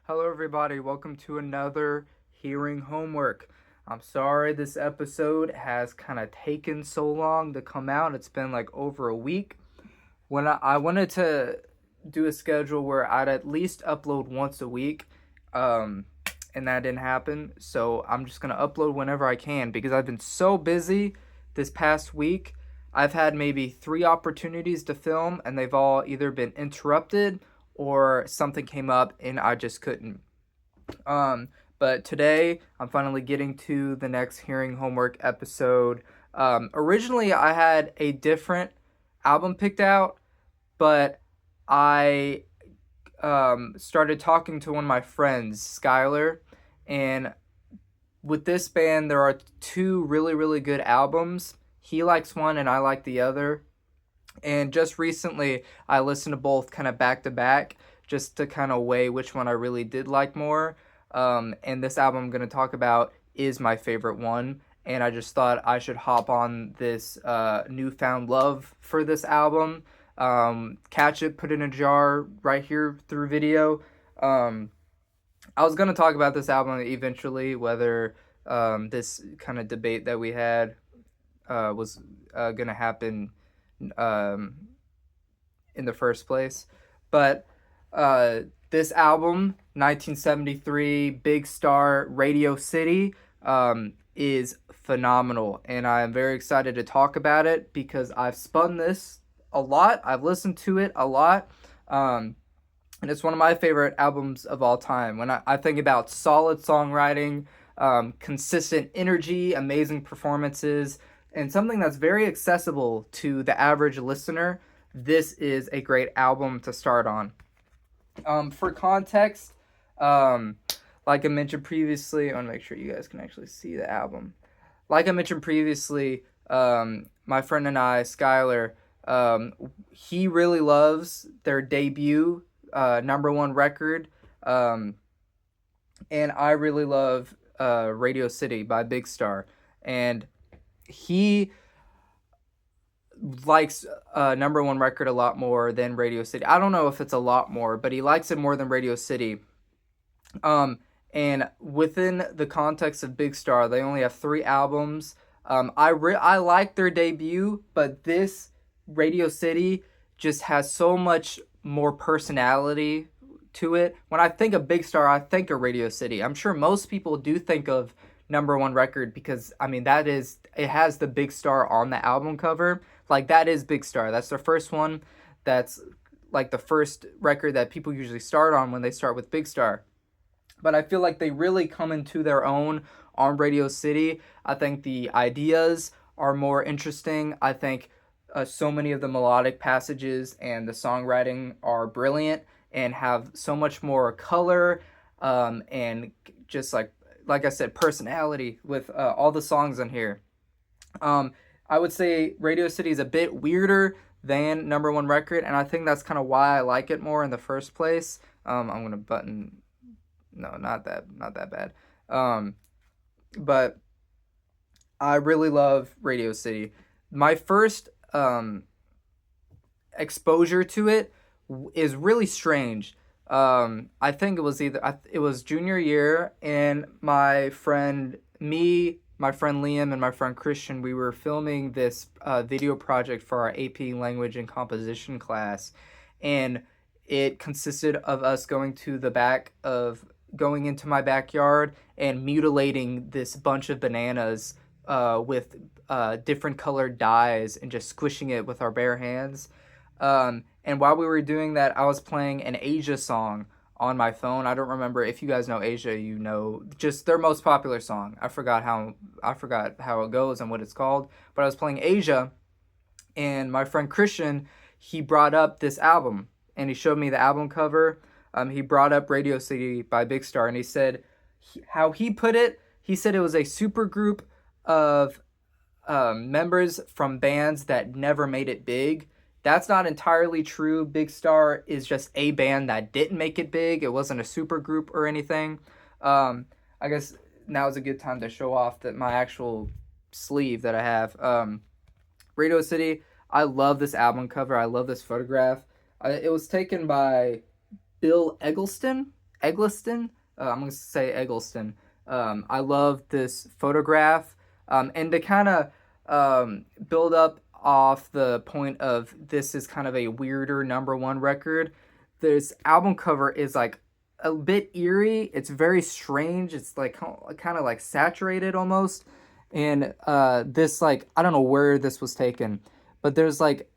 Hello, everybody. Welcome to another hearing homework. I'm sorry this episode has kind of taken so long to come out. It's been like over a week. When I wanted to do a schedule where I'd at least upload once a week, um, and that didn't happen. So I'm just gonna upload whenever I can because I've been so busy this past week. I've had maybe three opportunities to film, and they've all either been interrupted or something came up and I just couldn't. Um, but today I'm finally getting to the next hearing homework episode. Originally, I had a different album picked out, but I started talking to one of my friends, Skylar, and with this band, there are two really, really good albums. He likes one and I like the other. And just recently, I listened to both kind of back to back just to kind of weigh which one I really did like more. And this album I'm going to talk about is my favorite one. And I just thought I should hop on this newfound love for this album. Catch it, put it in a jar right here through video. Um, I was going to talk about this album eventually, whether this kind of debate that we had was going to happen um, in the first place. But uh, this album, 1973, Big Star, Radio City, is phenomenal. And I'm very excited to talk about it because I've spun this a lot. I've listened to it a lot. And it's one of my favorite albums of all time. When I think about solid songwriting, consistent energy, amazing performances, and something that's very accessible to the average listener, this is a great album to start on. For context, um, like I mentioned previously, I want to make sure you guys can actually see the album. Like I mentioned previously, my friend and I, Skylar, he really loves their debut number one record, and I really love Radio City by Big Star, and he likes number one record a lot more than Radio City. I don't know if it's a lot more, but he likes it more than Radio City. Um, and within the context of Big Star, they only have three albums. I like their debut, but this Radio City just has so much more personality to it. When I think of Big Star, I think of Radio City. I'm sure most people do think of number one record because I mean it has the Big Star on the album cover. Like that is Big Star. That's their first one. That's like the first record that people usually start on when they start with Big Star. But I feel like they really come into their own on Radio City. I think the ideas are more interesting. I think so many of the melodic passages and the songwriting are brilliant and have so much more color and just like I said, personality with all the songs on here. I would say Radio City is a bit weirder than number one record, and I think that's kind of why I like it more in the first place. I'm gonna button. No, not that bad. But I really love Radio City. My first exposure to it is really strange. I think it was junior year, and my friend Liam, and my friend Christian, we were filming this video project for our AP Language and Composition class, and it consisted of us going into my backyard and mutilating this bunch of bananas with different colored dyes and just squishing it with our bare hands. And while we were doing that, I was playing an Asia song on my phone. I don't remember if you guys know Asia, you know just their most popular song. I forgot how it goes and what it's called, but I was playing Asia, and my friend Christian, he brought up this album and he showed me the album cover. He brought up Radio City by Big Star, and he said how he put it. He said it was a super group of members from bands that never made it big. That's not entirely true. Big Star is just a band that didn't make it big. It wasn't a super group or anything. I guess now is a good time to show off that my actual sleeve that I have. Radio City. I love this album cover. I love this photograph. It was taken by Bill Eggleston. Eggleston. I'm gonna say Eggleston. I love this photograph, and to kind of build up off the point of this is kind of a weirder number one record. This album cover is like a bit eerie. It's very strange. It's like kind of like saturated almost, and this like I don't know where this was taken, but there's like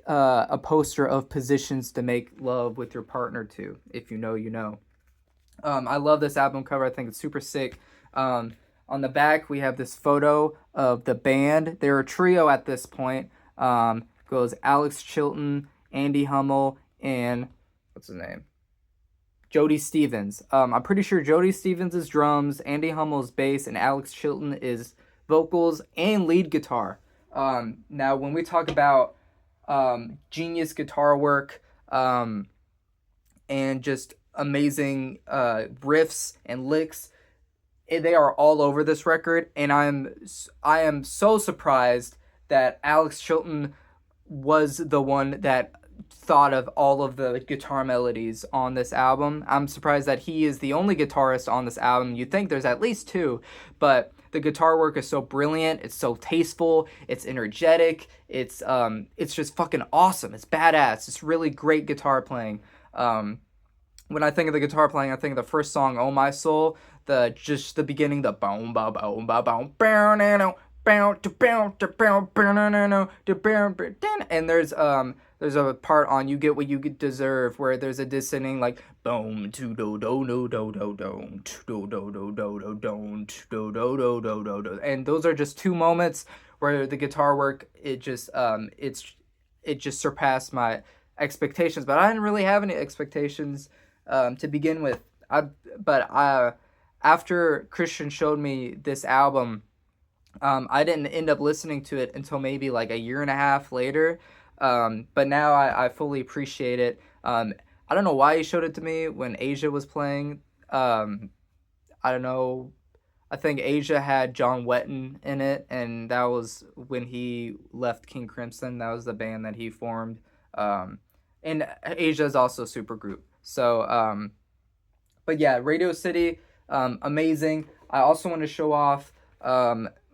a poster of positions to make love with your partner to. If you know, you know. I love this album cover. I think it's super sick. On the back, we have this photo of the band. They're a trio at this point. Goes Alex Chilton, Andy Hummel, and what's his name? Jody Stevens. I'm pretty sure Jody Stevens is drums, Andy Hummel is bass, and Alex Chilton is vocals and lead guitar. Now, when we talk about genius guitar work and just amazing riffs and licks, they are all over this record, and I am so surprised that Alex Chilton was the one that thought of all of the guitar melodies on this album. I'm surprised that he is the only guitarist on this album. You'd think there's at least two, but the guitar work is so brilliant, it's so tasteful, it's energetic, it's just fucking awesome. It's badass. It's really great guitar playing. When I think of the guitar playing, I think of the first song, "Oh My Soul," the beginning, the boom ba boom ba boom and there's a part on "You Get What You Deserve" where there's a descending like boom to do do do do do do do do do do do do do do do, and those are just two moments where the guitar work it just surpassed my expectations, but I didn't really have any expectations to begin with. After Christian showed me this album, I didn't end up listening to it until maybe like a year and a half later. But now I fully appreciate it. I don't know why he showed it to me when Asia was playing. I don't know. I think Asia had John Wetton in it, and that was when he left King Crimson. That was the band that he formed. And Asia is also a super group. So, but yeah, Radio City, amazing. I also want to show off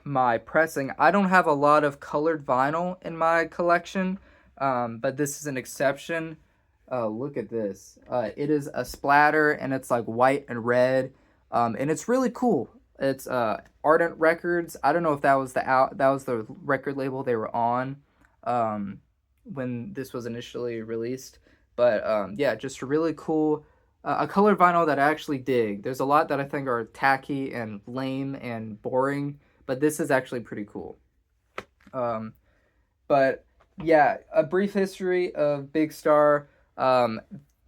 my pressing. I don't have a lot of colored vinyl in my collection, but this is an exception. Look at this. It is a splatter, and it's like white and red, and it's really cool. It's Ardent Records. I don't know if that was the record label they were on when this was initially released. But yeah, just a really cool, a colored vinyl that I actually dig. There's a lot that I think are tacky and lame and boring, but this is actually pretty cool. But yeah, a brief history of Big Star.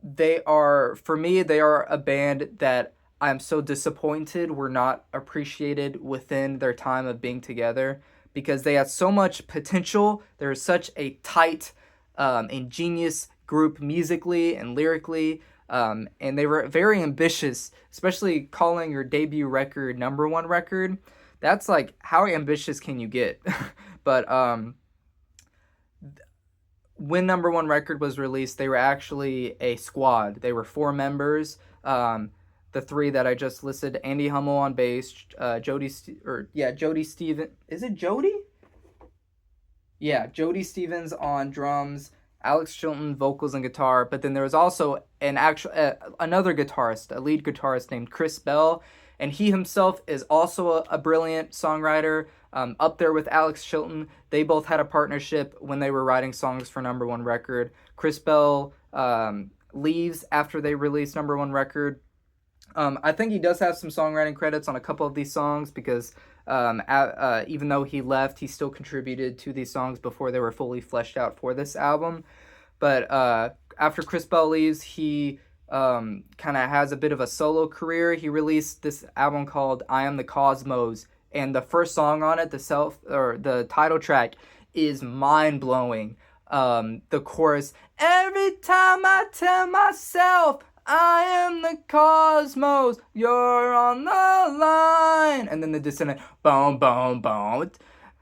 They are a band that I'm so disappointed were not appreciated within their time of being together, because they had so much potential. They're such a tight, ingenious group musically and lyrically, and they were very ambitious, especially calling your debut record number one record. That's like, how ambitious can you get? But when number one record was released, they were actually a squad. They were four members. The three that I just listed: Andy Hummel on bass, Jody Stevens. Is it Jody? Yeah, Jody Stevens on drums, Alex Chilton vocals and guitar. But then there was also another guitarist, a lead guitarist named Chris Bell, and he himself is also a brilliant songwriter. Up there with Alex Chilton. They both had a partnership when they were writing songs for number one record. Chris Bell leaves after they released number one record. I think he does have some songwriting credits on a couple of these songs, because even though he left, he still contributed to these songs before they were fully fleshed out for this album. But after Chris Bell leaves, he kind of has a bit of a solo career. He released this album called "I Am the Cosmos," and the first song on it, the title track, is mind-blowing. The chorus, "Every time I tell myself I am the cosmos, you're on the line," and then the dissonant, boom, boom, boom.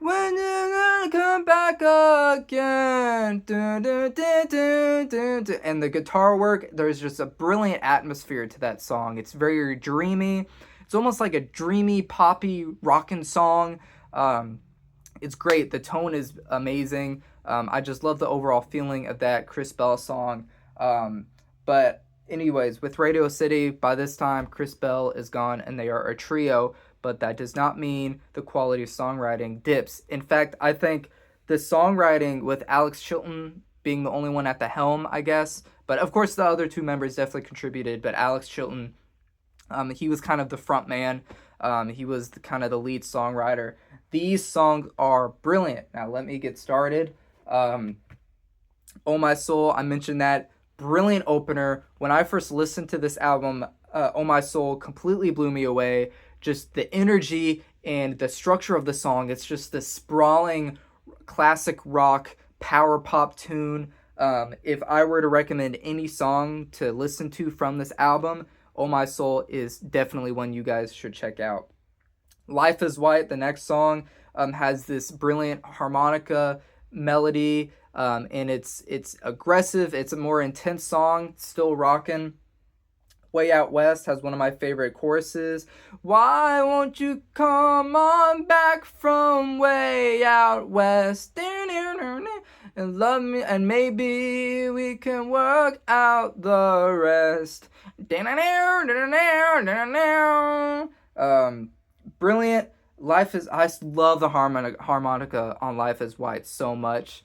When you gonna come back again? Dun, dun, dun, dun, dun, dun. And the guitar work, there's just a brilliant atmosphere to that song. It's very dreamy. It's almost like a dreamy, poppy, rockin' song. It's great. The tone is amazing. I just love the overall feeling of that Chris Bell song. But anyways, with Radio City, by this time, Chris Bell is gone and they are a trio, but that does not mean the quality of songwriting dips. In fact, I think the songwriting with Alex Chilton being the only one at the helm, I guess, but of course the other two members definitely contributed, but Alex Chilton, he was kind of the front man. He was kind of the lead songwriter. These songs are brilliant. Now let me get started. Oh My Soul, I mentioned that. Brilliant opener. When I first listened to this album, Oh My Soul completely blew me away. Just the energy and the structure of the song. It's just this sprawling classic rock power pop tune. If I were to recommend any song to listen to from this album, Oh My Soul is definitely one you guys should check out. Life is White, the next song, has this brilliant harmonica melody, and it's aggressive. It's a more intense song, still rocking. Way Out West has one of my favorite choruses. Why won't you come on back from way out west and love me, and maybe we can work out the rest. Brilliant. I love the harmonica on Life is White so much.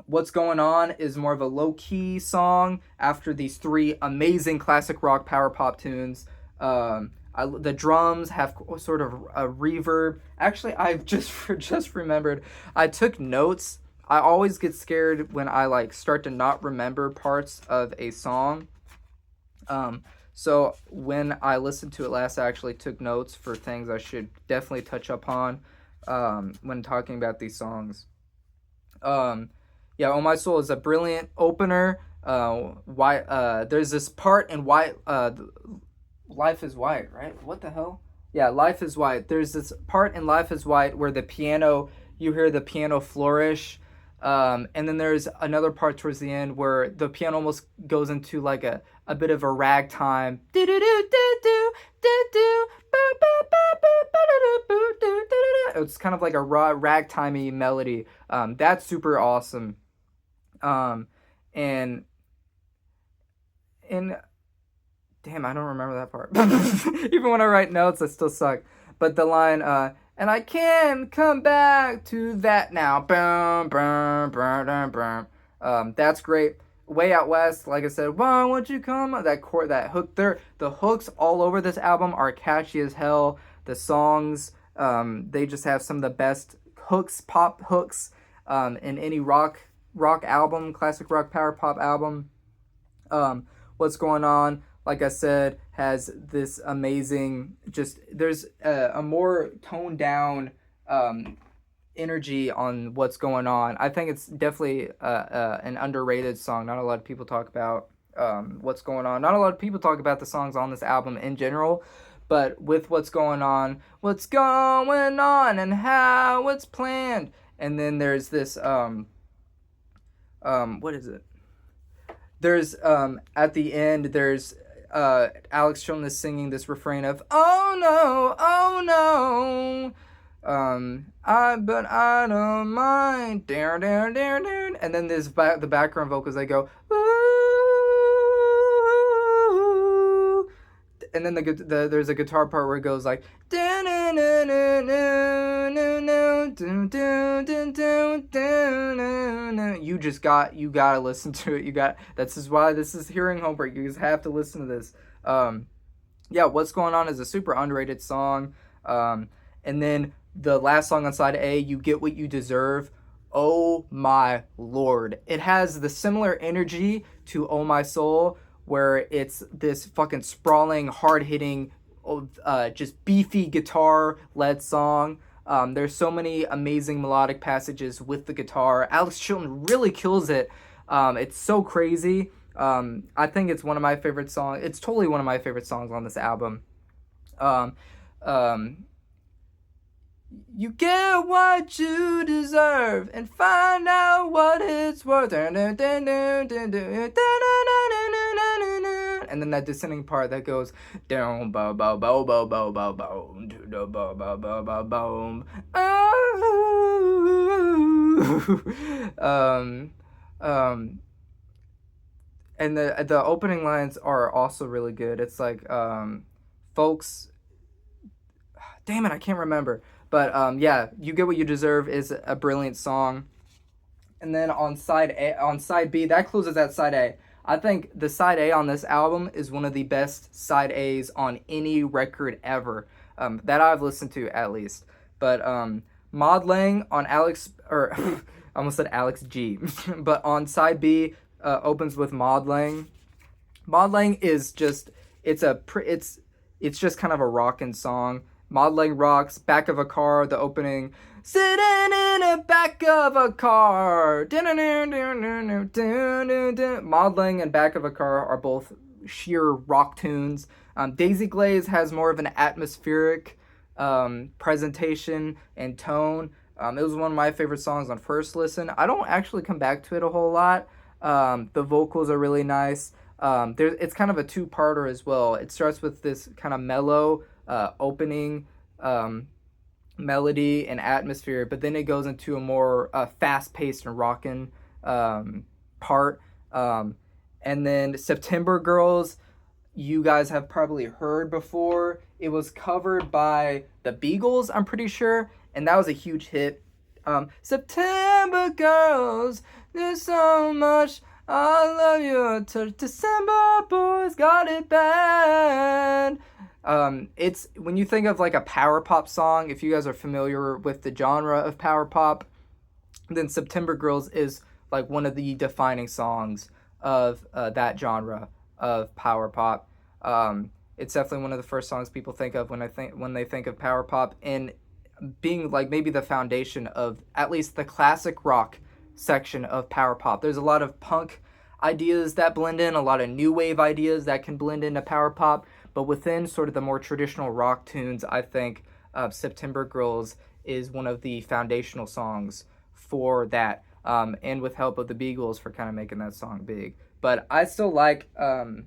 What's Going On is more of a low-key song after these three amazing classic rock power pop tunes. The drums have sort of a reverb. Actually, I've just remembered, I took notes. I always get scared when I start to not remember parts of a song. So when I listened to it last, I actually took notes for things I should definitely touch upon when talking about these songs. Yeah, Oh My Soul is a brilliant opener. There's this part in White. Life is White, right? What the hell? Yeah, Life is White. There's this part in Life is White where you hear the piano flourish. And then there's another part towards the end where the piano almost goes into a bit of a ragtime. It's kind of like a ragtimey melody. That's super awesome. And damn, I don't remember that part. Even when I write notes, I still suck. But the line, and I can come back to that now. That's great. Way Out West, like I said, why won't you come? That hook there, the hooks all over this album are catchy as hell. The songs, they just have some of the best hooks, pop hooks, in any rock album, classic rock power pop album. What's Going On, like I said, has this amazing, there's a more toned down energy on What's Going On. I think it's definitely an underrated song. Not a lot of people talk about What's Going On. Not a lot of people talk about the songs on this album in general, but with What's Going On and how it's planned. And then there's this what is it? There's at the end there's Alex Chilton is singing this refrain of oh no, but I don't mind, down, and then there's the background vocals. They go ooh, and then there's a guitar part where it goes like you gotta listen to it. This is why this is hearing homework. You guys have to listen to this. Yeah, What's Going On is a super underrated song. And then the last song on side A, You Get What You Deserve. Oh my lord. It has the similar energy to Oh My Soul, where it's this fucking sprawling, hard-hitting, just beefy guitar-led song. There's so many amazing melodic passages with the guitar. Alex Chilton really kills it. It's so crazy. I think it's one of my favorite songs. It's totally one of my favorite songs on this album. You get what you deserve and find out what it's worth. And then that descending part that goes down, bow, bow, bow, bow, bow, bow, bow, to the bow, bow, bow, bow, bow. Um, and the opening lines are also really good. It's like, folks, damn it, I can't remember. But yeah, You Get What You Deserve is a brilliant song. And then on side B, that closes at side A. I think the side A on this album is one of the best side A's on any record ever, that I've listened to at least. But Maud Lang on Alex, or I almost said Alex G, but on side B, opens with Maud Lang. Maud Lang is just it's just kind of a rockin' song. Maud Lang rocks. Back of a Car, the opening. Sitting in the back of a car. Maud Lang and Back of a Car are both sheer rock tunes. Daisy Glaze has more of an atmospheric presentation and tone. It was one of my favorite songs on first listen. I don't actually come back to it a whole lot. The vocals are really nice. It's kind of a two-parter as well. It starts with this kind of mellow opening melody and atmosphere, but then it goes into a more fast-paced and rockin' part. And then September Girls, you guys have probably heard before. It was covered by the Beagles, I'm pretty sure, and that was a huge hit. September Girls, there's so much I love you. December boys got it bad. It's when you think of like a power pop song, if you guys are familiar with the genre of power pop, then September Girls is like one of the defining songs of that genre of power pop. It's definitely one of the first songs people think of when they think of power pop, and being like maybe the foundation of at least the classic rock section of power pop. There's a lot of punk ideas that blend in, a lot of new wave ideas that can blend into power pop, but within sort of the more traditional rock tunes, I think September Girls is one of the foundational songs for that, and with help of the Beagles for kind of making that song big. But I still like, it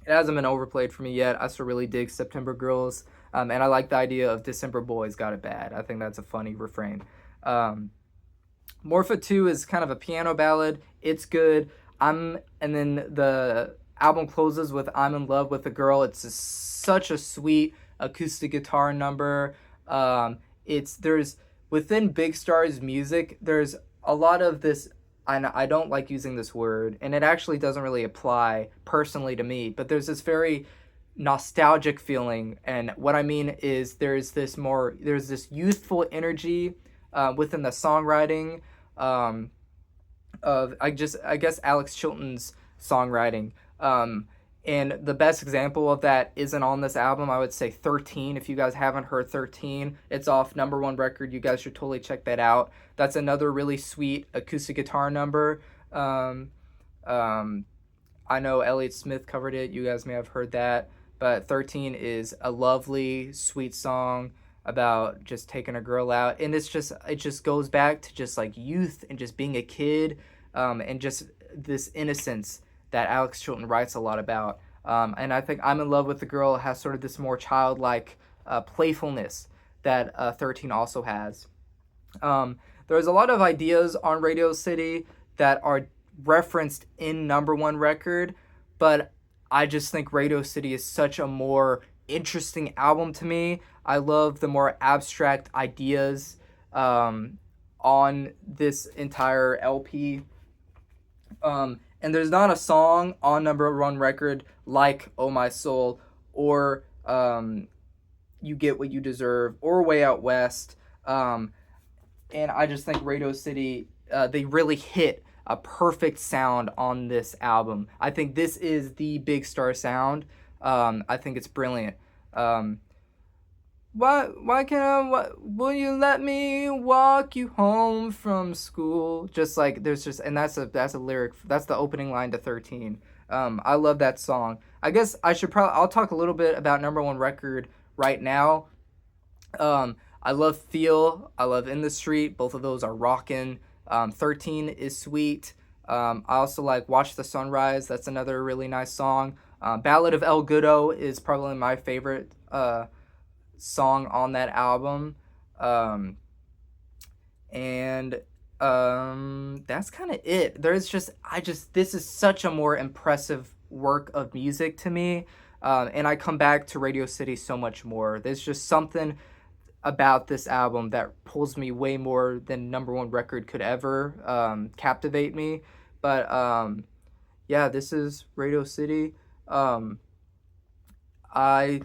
hasn't been overplayed for me yet. I still really dig September Girls, and I like the idea of December Boys Got It Bad. I think that's a funny refrain. Morpha 2 is kind of a piano ballad. It's good. And then the album closes with I'm in Love with a Girl. It's such a sweet acoustic guitar number. There's within Big Star's music, there's a lot of this, and I don't like using this word, and it actually doesn't really apply personally to me, but there's this very nostalgic feeling, and what I mean is there's this youthful energy within the songwriting of I guess Alex Chilton's songwriting. And the best example of that isn't on this album. I would say 13. If you guys haven't heard 13, it's off number one record. You guys should totally check that out. That's another really sweet acoustic guitar number. I know Elliott Smith covered it. You guys may have heard that. But 13 is a lovely, sweet song about just taking a girl out. And it just goes back to just like youth and just being a kid, and just this innocence that Alex Chilton writes a lot about. And I think I'm in Love with the Girl has sort of this more childlike playfulness that 13 also has. There's a lot of ideas on Radio City that are referenced in number one record, but I just think Radio City is such a more interesting album to me. I love the more abstract ideas on this entire LP. And there's not a song on number one record like Oh My Soul or You Get What You Deserve or Way Out West. And I just think Radio City, they really hit a perfect sound on this album. I think this is the Big Star sound. I think it's brilliant. Will you let me walk you home from school? Just like and that's a lyric. That's the opening line to 13. I love that song. I guess I'll talk a little bit about number one record right now. I love Feel. I love In the Street. Both of those are rockin'. 13 is sweet. I also like Watch the Sunrise. That's another really nice song. Ballad of El Goodo is probably my favorite song on that album. Um, and That's kind of it. This is such a more impressive work of music to me. And I come back to Radio City so much more. There's just something about this album that pulls me way more than number one record could ever captivate me. But Yeah, this is Radio City. Um, I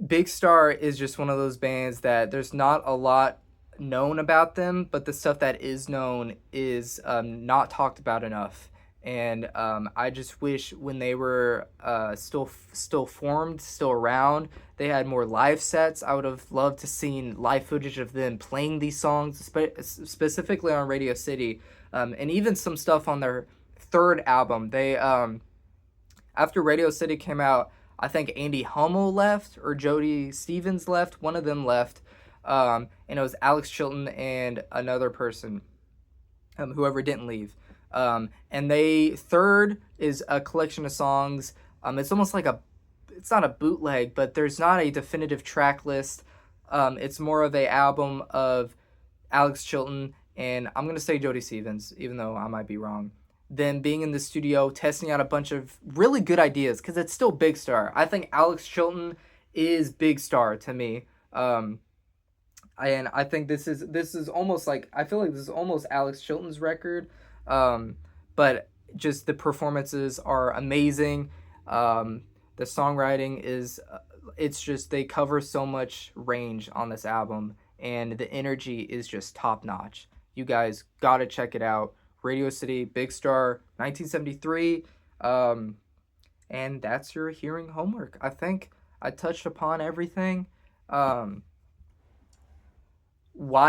Big Star is just one of those bands that there's not a lot known about them, but the stuff that is known is not talked about enough. And I just wish when they were still formed, still around, they had more live sets. I would have loved to seen live footage of them playing these songs, specifically on Radio City, and even some stuff on their third album. They After Radio City came out, I think Andy Hummel left or Jody Stevens left. One of them left, and it was Alex Chilton and another person, whoever didn't leave. And they third is a collection of songs. It's not a bootleg, but there's not a definitive track list. It's more of a album of Alex Chilton and I'm gonna say Jody Stevens, even though I might be wrong. Them being in the studio, testing out a bunch of really good ideas, because it's still Big Star. I think Alex Chilton is Big Star to me. And I think this is almost like, I feel like this is almost Alex Chilton's record. But just the performances are amazing. The songwriting is it's just they cover so much range on this album, and the energy is just top notch. You guys gotta check it out. Radio City, Big Star, 1973. And that's your hearing homework. I think I touched upon everything. Why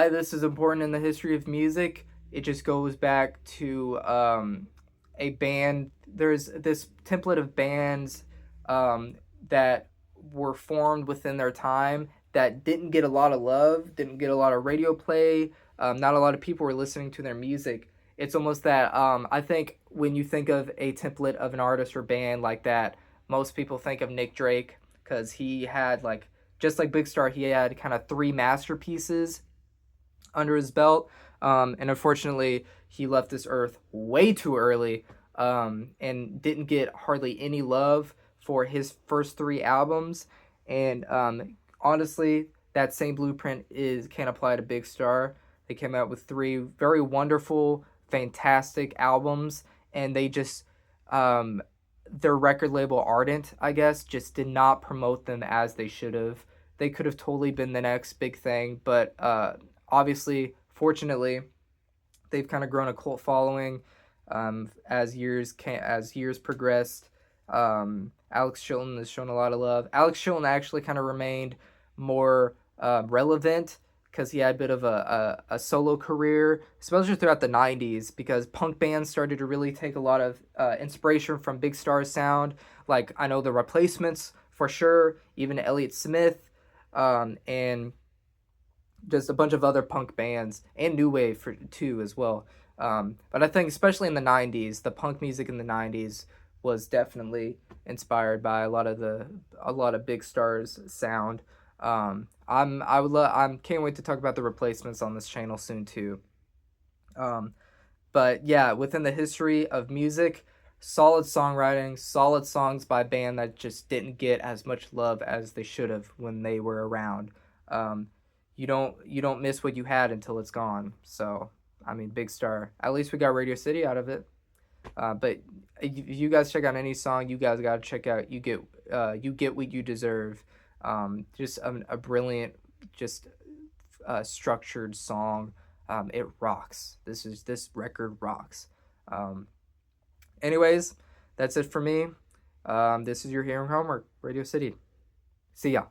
this is important in the history of music, it just goes back to a band. There's this template of bands that were formed within their time that didn't get a lot of love, didn't get a lot of radio play. Not a lot of people were listening to their music. It's almost that I think when you think of a template of an artist or band like that, most people think of Nick Drake, because he had, like, just like Big Star, he had kind of three masterpieces under his belt. And unfortunately, he left this earth way too early, and didn't get hardly any love for his first three albums. And honestly, that same blueprint can apply to Big Star. They came out with three very wonderful, fantastic albums, and they just their record label Ardent, I guess, just did not promote them as they should have. They could have totally been the next big thing, but obviously, fortunately, they've kind of grown a cult following as years progressed. Alex Chilton has shown a lot of love. Alex Chilton actually kind of remained more relevant because he had a bit of a solo career, especially throughout the 90s, because punk bands started to really take a lot of inspiration from Big Star's sound. Like, I know the Replacements, for sure, even Elliott Smith, and just a bunch of other punk bands, and new wave too as well. But I think especially in the 90s, the punk music in the 90s was definitely inspired by a lot of Big Star's sound. I can't wait to talk about the Replacements on this channel soon too. But yeah, within the history of music, solid songwriting, solid songs by a band that just didn't get as much love as they should have when they were around. You don't miss what you had until it's gone. So, I mean, Big Star. At least we got Radio City out of it. But if you guys check out any song, you guys gotta check out You Get What You Deserve. Just a brilliant, just structured song. It rocks. This record rocks. Anyways, that's it for me. This is your hearing homework, Radio City. See ya.